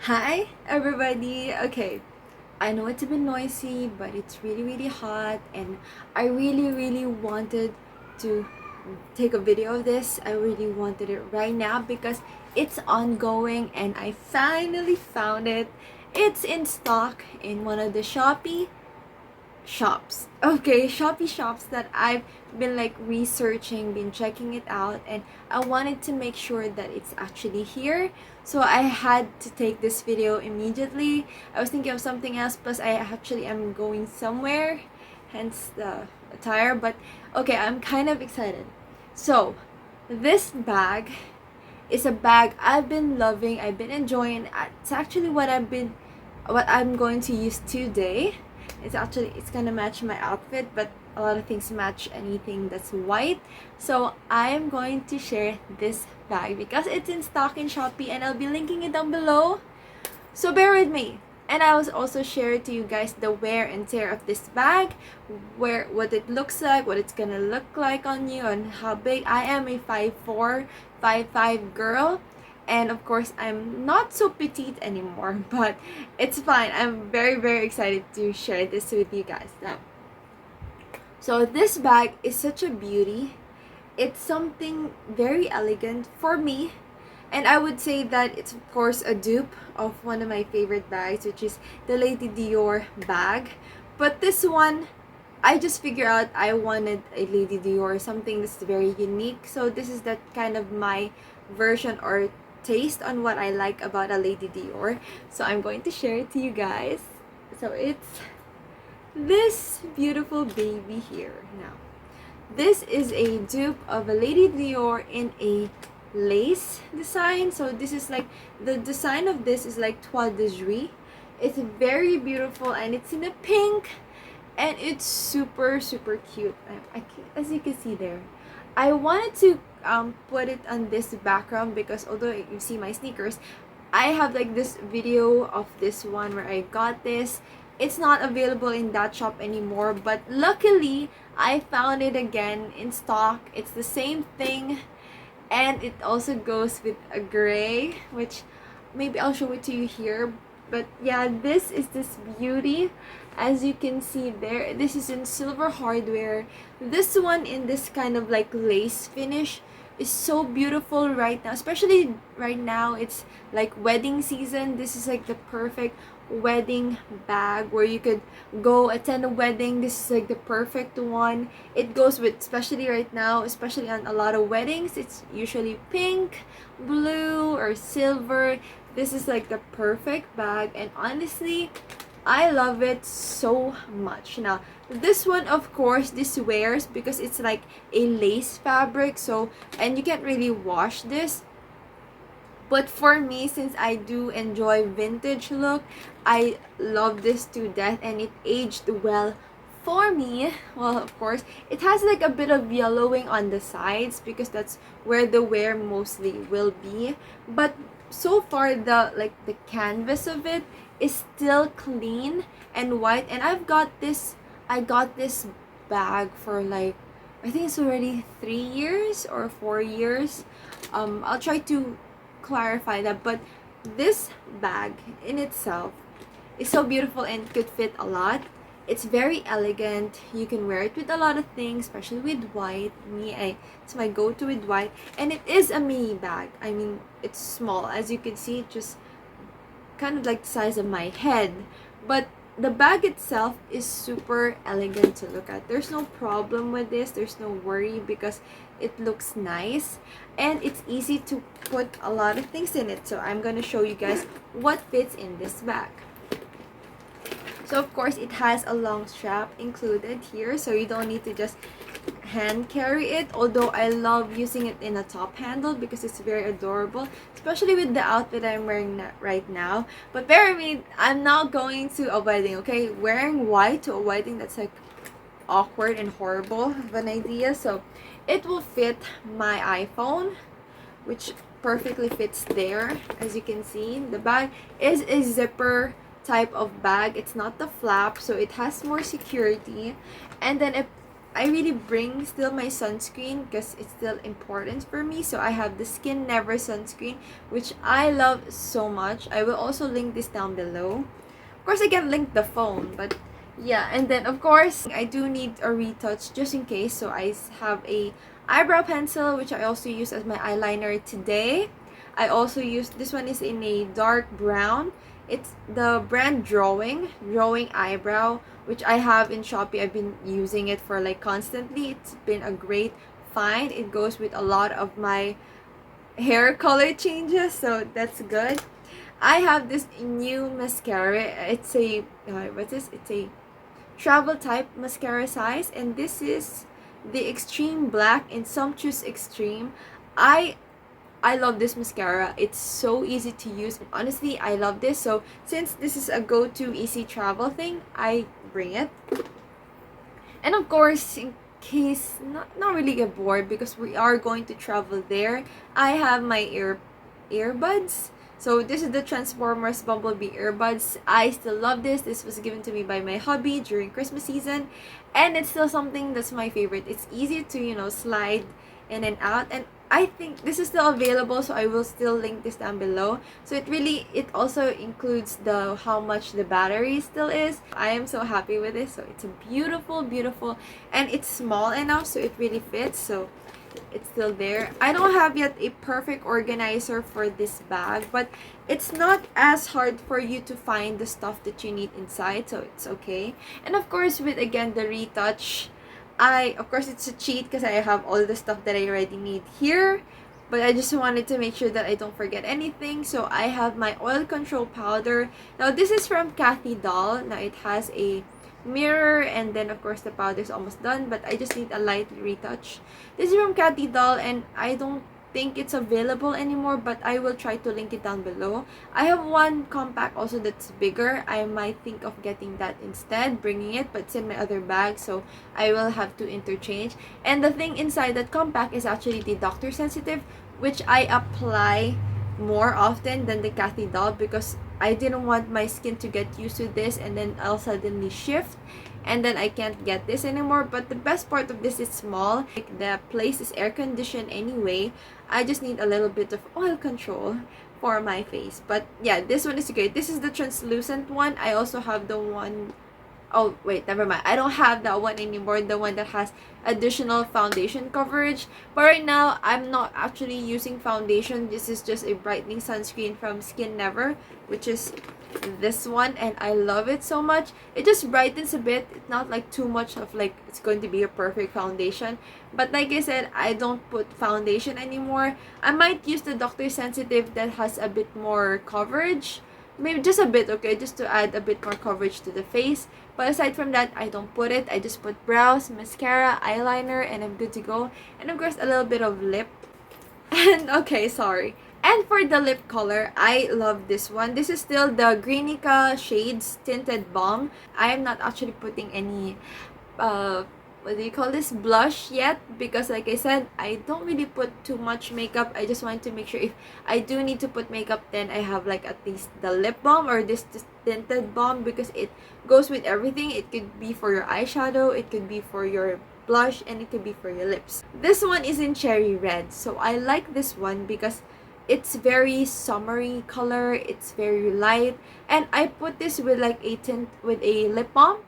Hi everybody. Okay, I know it's a bit noisy, but it's really hot and I really wanted to take a video of this. I really wanted it right now because it's ongoing and I finally found it. It's in stock in one of the Shopee shops. Okay, Shopee shops that I've been like researching, been checking it out, and I wanted to make sure that it's actually here. So I had to take this video immediately. I was thinking of something else, plus I actually am going somewhere, hence the attire. But okay, I'm kind of excited. So this bag is a bag I've been loving, I've been enjoying. It's actually what I'm going to use today. It's gonna match my outfit, but a lot of things match anything that's white. So I'm going to share this bag because it's in stock in Shopee and I'll be linking it down below. So bear with me. And I will also share to you guys the wear and tear of this bag, what it looks like, what it's gonna look like on you, and how big. I am a 5'4", 5'5" girl, and of course I'm not so petite anymore, but it's fine. I'm very excited to share this with you guys now. So this bag is such a beauty. It's something very elegant for me, and I would say that it's of course a dupe of one of my favorite bags, which is the Lady Dior bag. But this one, I just figured out I wanted a Lady Dior, something that's very unique. So this is that kind of my version or taste on what I like about a Lady Dior. So I'm going to share it to you guys. So it's this beautiful baby here. Now, this is a dupe of a Lady Dior in a lace design. So this is like, the design of this is like toile de joie. It's very beautiful and it's in a pink and it's super cute. As you can see there, I wanted to put it on this background because although you see my sneakers, I have like this video of this one where I got this. It's not available in that shop anymore, but luckily I found it again in stock. It's the same thing, and it also goes with a gray, which maybe I'll show it to you here. But yeah, this is this beauty. As you can see there, this is in silver hardware. This one in this kind of like lace finish is so beautiful right now, especially right now. It's like wedding season. This is like the perfect wedding bag where you could go attend a wedding. This is like the perfect one. It goes with, especially right now, especially on a lot of weddings, it's usually pink, blue, or silver. This is like the perfect bag, and honestly I love it so much. Now this one, of course, this wears because it's like a lace fabric, so, and you can't really wash this. But for me, since I do enjoy vintage look, I love this to death and it aged well for me. Well, of course, it has like a bit of yellowing on the sides because that's where the wear mostly will be. But so far, the canvas of it is still clean and white. And I got this bag for like, I think it's already 3 years or 4 years. I'll try to clarify that, but this bag in itself is so beautiful and could fit a lot. It's very elegant. You can wear it with a lot of things, especially with white. It's my go-to with white, and it is a mini bag. I mean, it's small, as you can see, just kind of like the size of my head, but the bag itself is super elegant to look at. There's no problem with this. There's no worry because it looks nice and it's easy to put a lot of things in it. So I'm going to show you guys what fits in this bag. So of course it has a long strap included here, so you don't need to just hand carry it, although I love using it in a top handle because it's very adorable, especially with the outfit I'm wearing right now. But bear with me, I'm not going to a wedding, okay? Wearing white to a wedding, that's like awkward and horrible of an idea. So it will fit my iPhone, which perfectly fits there. As you can see, the bag is a zipper type of bag. It's not the flap, so it has more security. And then I really bring still my sunscreen because it's still important for me. So I have the Skinever sunscreen, which I love so much. I will also link this down below. Of course, I can link the phone, but yeah. And then of course, I do need a retouch just in case. So I have a eyebrow pencil, which I also use as my eyeliner today. I also use, this one is in a dark brown. It's the brand Drawing Eyebrow, which I have in Shopee. I've been using it for like constantly. It's been a great find. It goes with a lot of my hair color changes, so that's good. I have this new mascara. It's a what's this? It's a travel type mascara size, and this is the Extreme Black in Sumptuous Extreme. I I love this mascara. It's so easy to use. And honestly, I love this. So since this is a go-to easy travel thing, I bring it. And of course, in case not really get bored because we are going to travel there, I have my earbuds. So this is the Transformers Bumblebee earbuds. I still love this. This was given to me by my hubby during Christmas season, and it's still something that's my favorite. It's easy to, slide in and out, and I think this is still available, so I will still link this down below. So it also includes the how much the battery still is. I am so happy with this. So it's a beautiful, and it's small enough so it really fits. So it's still there. I don't have yet a perfect organizer for this bag, but it's not as hard for you to find the stuff that you need inside, so it's okay. And of course, with again the retouch, of course it's a cheat because I have all the stuff that I already need here, but I just wanted to make sure that I don't forget anything. So I have my oil control powder. Now this is from Kathy Doll. Now it has a mirror, and then of course the powder is almost done, but I just need a light retouch. This is from Kathy Doll, and I don't think it's available anymore, but I will try to link it down below. I have one compact also that's bigger. I might think of getting that instead, bringing it, but it's in my other bag, so I will have to interchange. And the thing inside that compact is actually the Doctor Sensitive, which I apply more often than the Kathy Doll because I didn't want my skin to get used to this and then I'll suddenly shift and then I can't get this anymore. But the best part of this is small. Like, the place is air conditioned anyway. I just need a little bit of oil control for my face. But yeah, this one is great. This is the translucent one. I also have the one, oh wait, never mind, I don't have that one anymore, the one that has additional foundation coverage. But right now I'm not actually using foundation. This is just a brightening sunscreen from Skinever, which is this one, and I love it so much. It just brightens a bit. It's not like too much of like it's going to be a perfect foundation, but like I said, I don't put foundation anymore. I might use the Doctor Sensitive that has a bit more coverage, maybe just a bit, okay, just to add a bit more coverage to the face. But aside from that, I don't put it. I just put brows, mascara, eyeliner, and I'm good to go. And of course, a little bit of lip. And okay, sorry. And for the lip color, I love this one. This is still the Greenika Shades Tinted Balm. I am not actually putting any what do you call this, blush yet, because like I said, I don't really put too much makeup. I just want to make sure if I do need to put makeup, then I have like at least the lip balm or this tinted balm, because it goes with everything. It could be for your eyeshadow, it could be for your blush, and it could be for your lips. This one is in cherry red, so I like this one because it's very summery color, it's very light, and I put this with like a tint with a lip balm,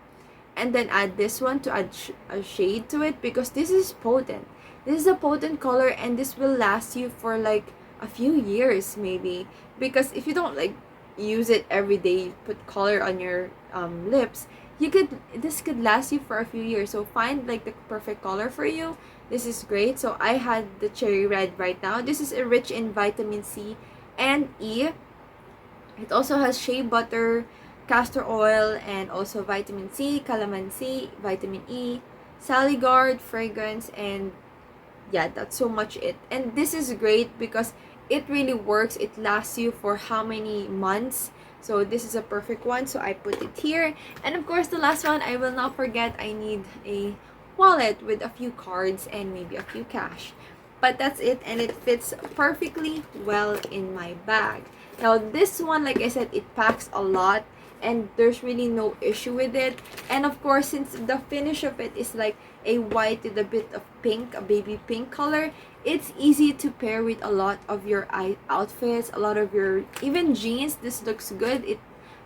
and then add this one to add a shade to it, because this is potent. This is a potent color, and this will last you for like a few years maybe, because if you don't like use it every day, you put color on your lips, this could last you for a few years. So find like the perfect color for you. This is great. So I had the cherry red right now. This is rich in vitamin C and E. It also has shea butter, castor oil, and also vitamin C, calamansi, vitamin E, Sallyguard, fragrance, and yeah, that's so much it. And this is great because it really works. It lasts you for how many months. So this is a perfect one, so I put it here. And of course, the last one, I will not forget, I need a wallet with a few cards and maybe a few cash. But that's it, and it fits perfectly well in my bag. Now this one, like I said, it packs a lot, and there's really no issue with it. And of course, since the finish of it is like a white with a bit of pink, a baby pink color, it's easy to pair with a lot of your outfits, a lot of your even jeans. This looks good. It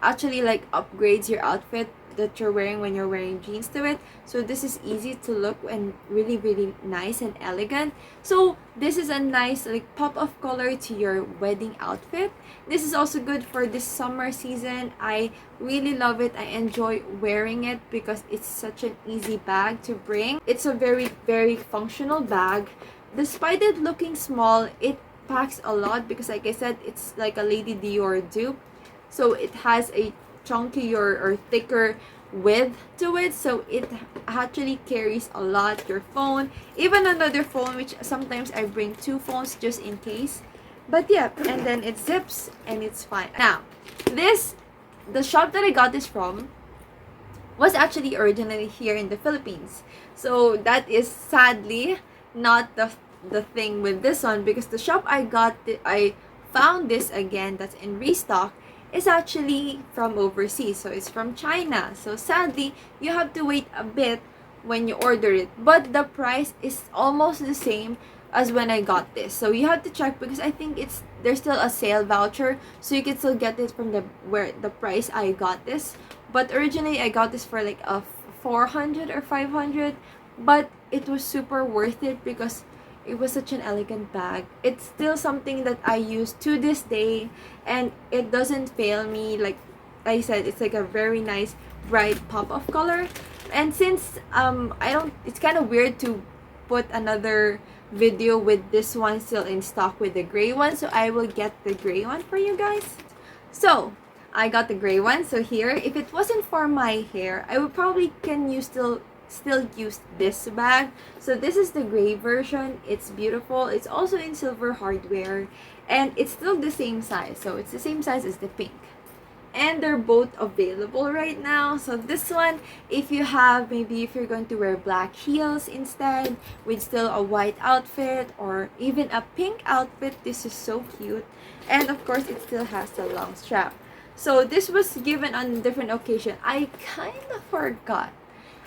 actually like upgrades your outfit that you're wearing when you're wearing jeans to it. So this is easy to look and really really nice and elegant. So this is a nice like pop of color to your wedding outfit. This is also good for this summer season. I really love it. I enjoy wearing it because it's such an easy bag to bring. It's a very very functional bag. Despite it looking small, it packs a lot because like I said, it's like a Lady Dior dupe. So it has a chunkier or thicker width to it, so it actually carries a lot. Your phone, even another phone, which sometimes I bring two phones just in case. But yeah, and then it zips and it's fine. Now, the shop that I got this from was actually originally here in the Philippines. So that is sadly not the thing with this one, because the shop I found this again that's in restock is actually from overseas, so it's from China. So sadly, you have to wait a bit when you order it, but the price is almost the same as when I got this. So you have to check because I think there's still a sale voucher, so you can still get it from the price I got this. But originally I got this for like a 400 or 500, but it was super worth it because it was such an elegant bag. It's still something that I use to this day, and it doesn't fail me. Like I said, it's like a very nice bright pop of color. And since it's kind of weird to put another video with this one still in stock with the gray one, so I will get the gray one for you guys. So I got the gray one. So here, if it wasn't for my hair, I would probably still use this bag. So this is the gray version. It's beautiful. It's also in silver hardware, and it's still the same size, so it's the same size as the pink, and they're both available right now. So this one, if you're going to wear black heels instead with still a white outfit or even a pink outfit, this is so cute. And of course, it still has the long strap. So this was given on a different occasion. I kind of forgot.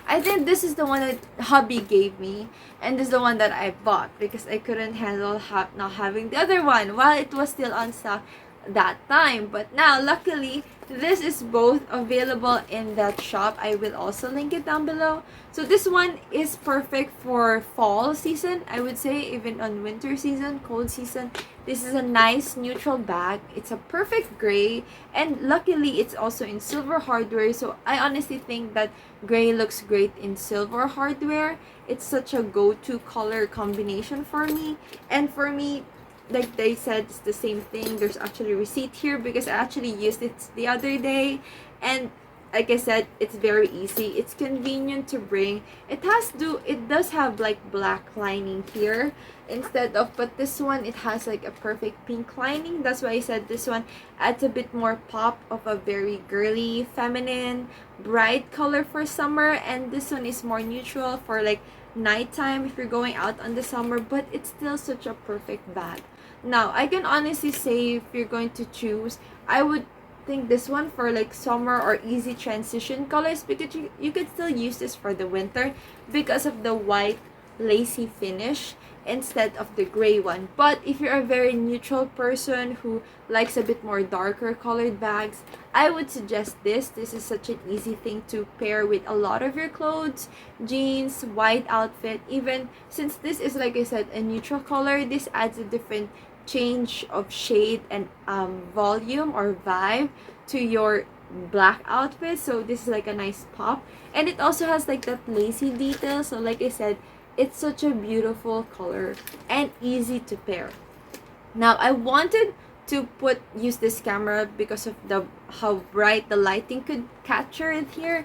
I think this is the one that hubby gave me, and this is the one that I bought because I couldn't handle not having the other one while it was still on stock that time. But now, luckily, this is both available in that shop. I will also link it down below. So this one is perfect for fall season, I would say, even on winter season, cold season. This is a nice neutral bag. It's a perfect gray, and luckily it's also in silver hardware. So I honestly think that gray looks great in silver hardware. It's such a go-to color combination for me. And for me, like they said, it's the same thing. There's actually a receipt here because I actually used it the other day, and like I said, it's very easy. It's convenient to bring. It does have like black lining here instead of, but this one, it has like a perfect pink lining. That's why I said this one adds a bit more pop of a very girly, feminine, bright color for summer, and this one is more neutral for like nighttime if you're going out on the summer, but it's still such a perfect bag. Now, I can honestly say if you're going to choose, I would think this one for like summer or easy transition colors, because you could still use this for the winter because of the white lacy finish instead of the gray one. But if you're a very neutral person who likes a bit more darker colored bags, I would suggest this. This is such an easy thing to pair with a lot of your clothes, jeans, white outfit. Even since this is, like I said, a neutral color, this adds a different change of shade and volume or vibe to your black outfit. So this is like a nice pop, and it also has like that lacy detail. So like I said, it's such a beautiful color and easy to pair. Now, I wanted to use this camera because of how bright the lighting could capture it here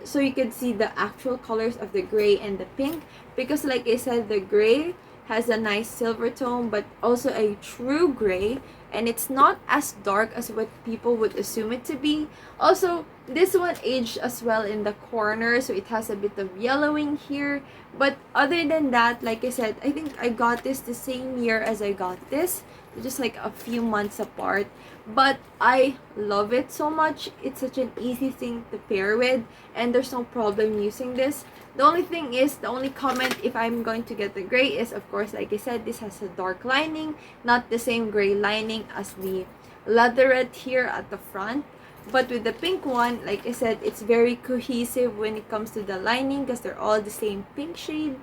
so you could see the actual colors of the gray and the pink, because like I said, the gray has a nice silver tone but also a true gray, and it's not as dark as what people would assume it to be. Also, this one aged as well in the corner, so it has a bit of yellowing here. But other than that, like I said, I think I got this the same year as I got this. just like a few months apart, but I love it so much. It's such an easy thing to pair with, and there's no problem using this. The only thing is, the only comment if I'm going to get the gray is, of course, like I said, this has a dark lining, not the same gray lining as the leatherette here at the front. But with the pink one, like I said, it's very cohesive when it comes to the lining because they're all the same pink shade.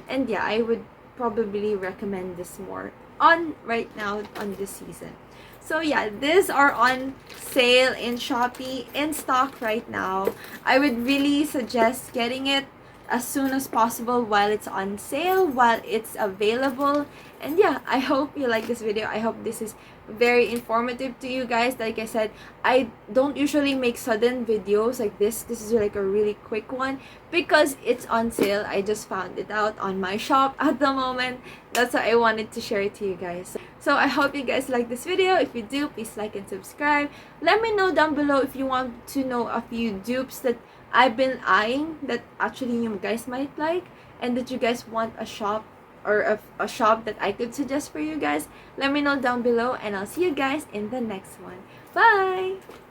And yeah, I would probably recommend this more on right now on this season. So yeah, these are on sale in Shopee, in stock right now. I would really suggest getting it as soon as possible while it's on sale, while it's available. And yeah, I hope you like this video. I hope this is very informative to you guys. Like I said, I don't usually make sudden videos like this. This is like a really quick one because it's on sale. I just found it out on my shop at the moment. That's why I wanted to share it to you guys. So I hope you guys like this video. If you do, please like and subscribe. Let me know down below if you want to know a few dupes that I've been eyeing that actually you guys might like, and that you guys want a shop or a shop that I could suggest for you guys. Let me know down below, and I'll see you guys in the next one. Bye!